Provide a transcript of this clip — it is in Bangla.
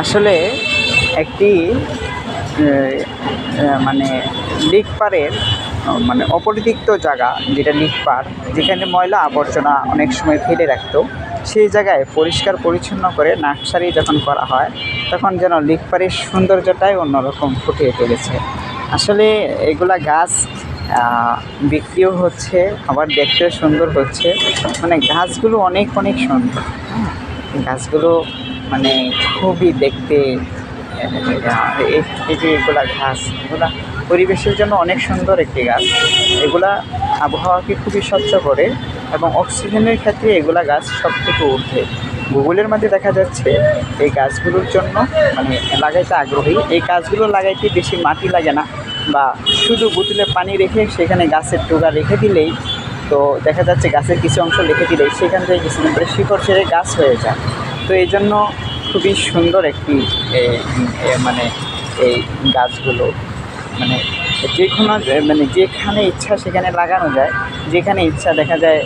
আসলে একটি মানে লেক পাড়ের মানে অপরিত্যক্ত জায়গা, যেটা লেক পাড়, যেখানে ময়লা আবর্জনা অনেক সময় ফেলে রাখতো, সেই জায়গায় পরিষ্কার পরিচ্ছন্ন করে নার্সারি যখন করা হয়, তখন যেন লেক পাড়ের সৌন্দর্যটাই অন্যরকম ফুটিয়ে তুলেছে। আসলে এগুলা গাছ বিক্রিও হচ্ছে, আবার দেখতেও সুন্দর হচ্ছে। মানে গাছগুলো অনেক অনেক সুন্দর। হ্যাঁ, গাছগুলো মানে খুবই দেখতে এই যে এগুলা গাছ, এগুলা পরিবেশের জন্য অনেক সুন্দর একটি গাছ। এগুলা আবহাওয়াকে খুবই স্বচ্ছ করে এবং অক্সিজেনের ক্ষেত্রে এগুলা গাছ সবথেকে ঊর্ধ্বে। গুগলের মধ্যে দেখা যাচ্ছে এই গাছগুলোর জন্য মানে লাগাইতে আগ্রহী। এই গাছগুলো লাগাইতে বেশি মাটি লাগে না, বা শুধু বোতলে পানি রেখে সেখানে গাছের ডগা রেখে দিলেই, তো দেখা যাচ্ছে গাছের কিছু অংশ রেখে দিলেই সেখান থেকে কিছুদিন পরে শিকড় ছেড়ে গাছ হয়ে যায়। তো এই জন্য খুবই সুন্দর একটি মানে এই গাছগুলো মানে যে কোনো মানে যেখানে ইচ্ছা সেখানে লাগানো যায়, যেখানে ইচ্ছা দেখা যায়